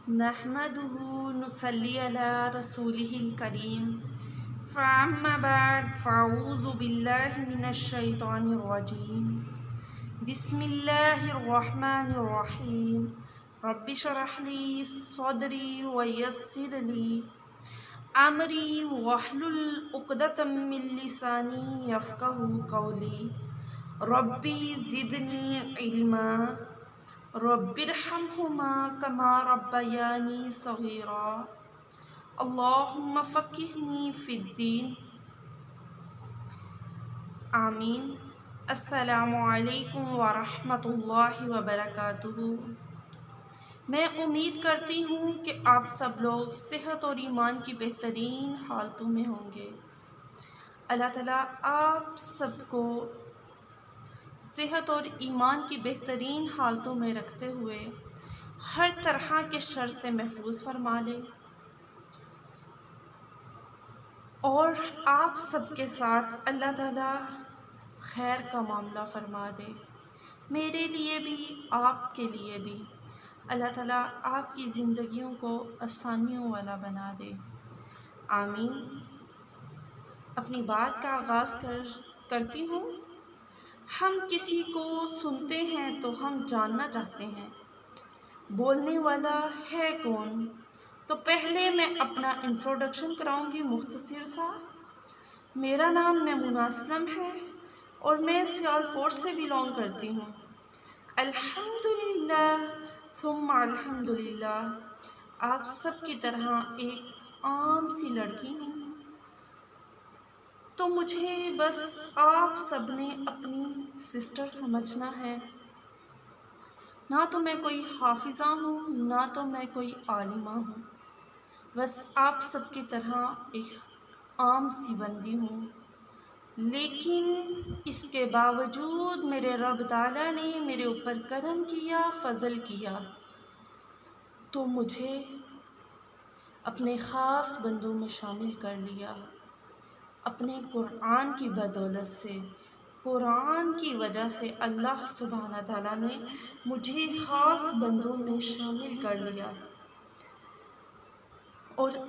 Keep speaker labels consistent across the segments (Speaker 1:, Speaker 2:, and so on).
Speaker 1: नहमदुहु नुसल्ली अला रसूलिहिल करीम फ़अम्मा बाद फ़अऊज़ु बिल्लाहि मिनश शैतानिर रजीम बिस्मिल्लाहिर रहमानिर रहीम रब्बि शरह ली सदरी व यस्सिर ली अमरी वहलुल उक़दतम मिन लिसानी यफ़क़हू क़ौली रब्बी ज़िदनी इल्मा रब्बिरहमहुमा कमा रब्बयानी सग़ीरा अल्लाहुम्मा फ़क़्हिनी फ़िद्दीन आमीन। अस्सलामु अलैकुम व रहमतुल्लाहि व बरकातुहू। मैं उम्मीद करती हूँ कि आप सब लोग सेहत और ईमान की बेहतरीन हालतों में होंगे। अल्लाह ताला आप सबको सेहत और ईमान की बेहतरीन हालतों में रखते हुए हर तरह के शर से महफूज फरमा ले और आप सबके साथ अल्लाह ताला खैर का मामला फरमा दे। मेरे लिए भी आपके लिए भी अल्लाह ताला आपकी ज़िंदगियों को आसानियों वाला बना दे। आमीन। अपनी बात का आगाज़ करती हूँ। हम किसी को सुनते हैं तो हम जानना चाहते हैं बोलने वाला है कौन। तो पहले मैं अपना इंट्रोडक्शन कराऊंगी मुख्तसर सा। मेरा नाम मैमुना असलम है और मैं सियालकोट से बिलोंग करती हूँ। अल्हम्दुलिल्लाह सुम्मा अल्हम्दुलिल्लाह आप सब की तरह एक आम सी लड़की हूँ। तो मुझे बस आप सब ने अपनी सिस्टर समझना है। ना तो मैं कोई हाफिज़ा हूँ ना तो मैं कोई आलिमा हूँ, बस आप सब की तरह एक आम सी बंदी हूँ। लेकिन इसके बावजूद मेरे रब ताला ने मेरे ऊपर करम किया, फ़ज़ल किया, तो मुझे अपने ख़ास बंदों में शामिल कर लिया। अपने कुरान की बदौलत से, कुरान की वजह से अल्लाह सुब्हाना ताला ने मुझे ख़ास बंदों में शामिल कर लिया और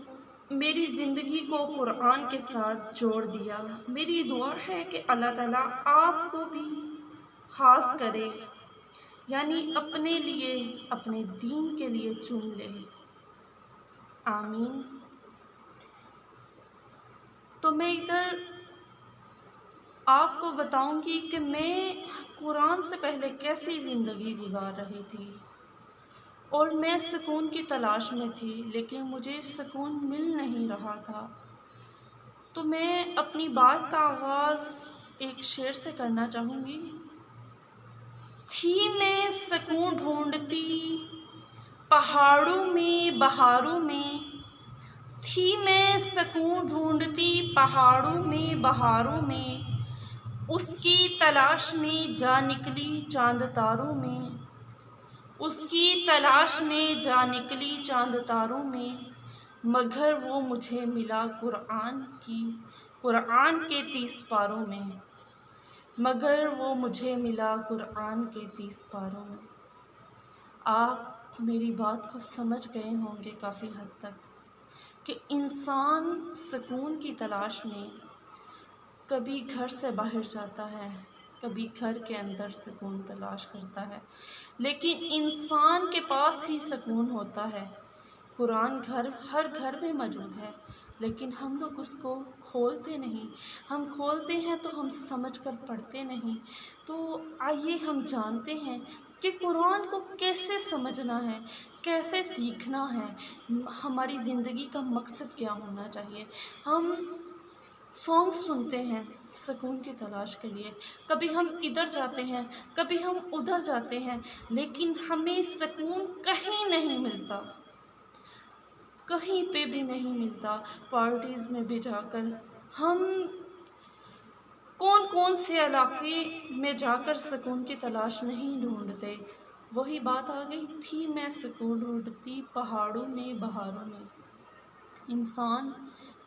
Speaker 1: मेरी ज़िंदगी को कुरान के साथ जोड़ दिया। मेरी दुआ है कि अल्लाह ताला आपको भी ख़ास करे, यानी अपने लिए, अपने दीन के लिए चुन ले। आमीन। तो मैं इधर आपको बताऊंगी कि मैं कुरान से पहले कैसी ज़िंदगी गुजार रही थी और मैं सुकून की तलाश में थी, लेकिन मुझे सुकून मिल नहीं रहा था। तो मैं अपनी बात का आगाज़ एक शेर से करना चाहूँगी। थी मैं सुकून ढूंढती पहाड़ों में बहारों में, थी मैं सुकून ढूंढती पहाड़ों में बहारों में, उसकी तलाश में जा निकली चांद तारों में, उसकी तलाश में जा निकली चांद तारों में, मगर वो मुझे मिला कुरान के 30 पारों में, मगर वो मुझे मिला कुरान के 30 पारों में। आप मेरी बात को समझ गए होंगे काफ़ी हद तक कि इंसान सुकून की तलाश में कभी घर से बाहर जाता है, कभी घर के अंदर सुकून तलाश करता है, लेकिन इंसान के पास ही सुकून होता है। कुरान हर घर में मौजूद है, लेकिन हम लोग उसको खोलते नहीं। हम खोलते हैं तो हम समझ कर पढ़ते नहीं। तो आइए हम जानते हैं कि कुरान को कैसे समझना है, कैसे सीखना है, हमारी ज़िंदगी का मकसद क्या होना चाहिए। हम सॉन्ग्स सुनते हैं सुकून की तलाश के लिए, कभी हम इधर जाते हैं कभी हम उधर जाते हैं, लेकिन हमें सुकून कहीं नहीं मिलता, कहीं पे भी नहीं मिलता। पार्टीज़ में भी जाकर हम कौन कौन से इलाके में जाकर सुकून की तलाश नहीं ढूंढते। वही बात आ गई, थी मैं सुकून ढूंढती पहाड़ों में बहारों में। इंसान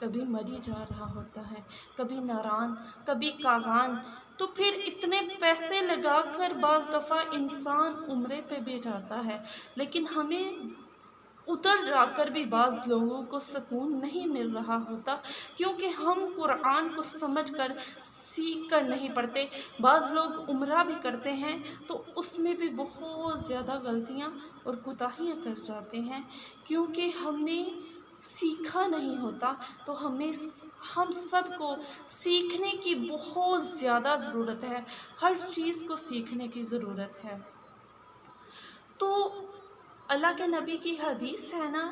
Speaker 1: कभी मरी जा रहा होता है, कभी नारान, कभी कागान, तो फिर इतने पैसे लगाकर बाज़ दफ़ा इंसान उम्रे पे भी जाता है, लेकिन हमें اتر جا کر بھی بعض لوگوں کو سکون نہیں مل رہا ہوتا، کیونکہ ہم قرآن کو سمجھ کر سیکھ کر نہیں پڑھتے۔ بعض لوگ عمرہ بھی کرتے ہیں تو اس میں بھی بہت زیادہ غلطیاں اور کوتاہیاں کر جاتے ہیں، کیونکہ ہم نے سیکھا نہیں ہوتا۔ تو ہم سب کو سیکھنے کی بہت زیادہ ضرورت ہے، ہر چیز کو سیکھنے کی ضرورت ہے۔ تو اللہ کے نبی کی حدیث ہے نا،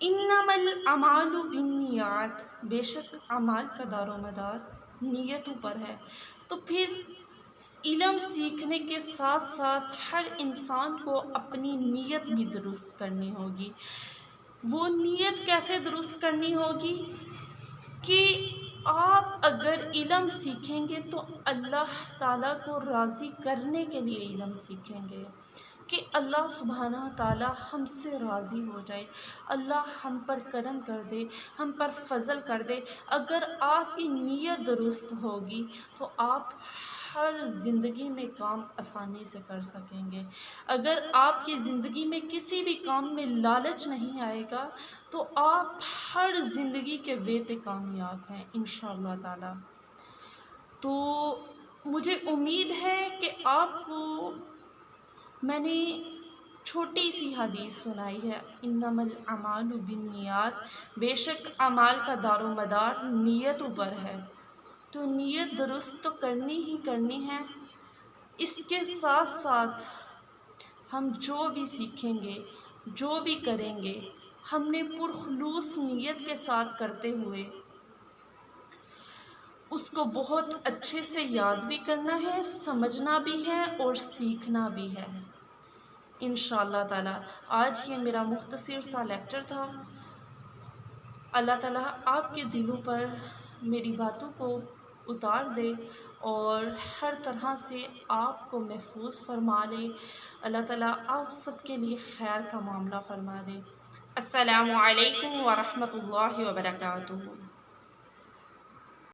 Speaker 1: انما الاعمال بالنیات، بے شک اعمال کا دار و مدار نیتوں پر ہے۔ تو پھر علم سیکھنے کے ساتھ ساتھ ہر انسان کو اپنی نیت بھی درست کرنی ہوگی۔ وہ نیت کیسے درست کرنی ہوگی کہ آپ اگر علم سیکھیں گے تو اللہ تعالیٰ کو راضی کرنے کے لیے علم سیکھیں گے، کہ اللہ سبحانہ تعالیٰ ہم سے راضی ہو جائے، اللہ ہم پر کرم کر دے، ہم پر فضل کر دے۔ اگر آپ کی نیت درست ہوگی تو آپ ہر زندگی میں کام آسانی سے کر سکیں گے۔ اگر آپ کی زندگی میں کسی بھی کام میں لالچ نہیں آئے گا تو آپ ہر زندگی کے وے پہ کامیاب ہیں انشاءاللہ تعالی۔ تو مجھے امید ہے کہ آپ کو میں نے چھوٹی سی حدیث سنائی ہے، انما الاعمال بالنیات، بے شک اعمال کا دار و مدار نیتوں پر ہے۔ تو نیت درست تو کرنی ہی کرنی ہے، اس کے ساتھ ساتھ ہم جو بھی سیکھیں گے، جو بھی کریں گے، ہم نے پرخلوص نیت کے ساتھ کرتے ہوئے اس کو بہت اچھے سے یاد بھی کرنا ہے، سمجھنا بھی ہے اور سیکھنا بھی ہے انشاءاللہ تعالی۔ آج یہ میرا مختصر سا لیکچر تھا۔ اللہ تعالیٰ آپ کے دلوں پر میری باتوں کو اتار دے اور ہر طرح سے آپ کو محفوظ فرما لے۔ اللہ تعالیٰ آپ سب کے لیے خیر کا معاملہ فرما دے۔ السلام علیکم ورحمۃ اللہ وبرکاتہ۔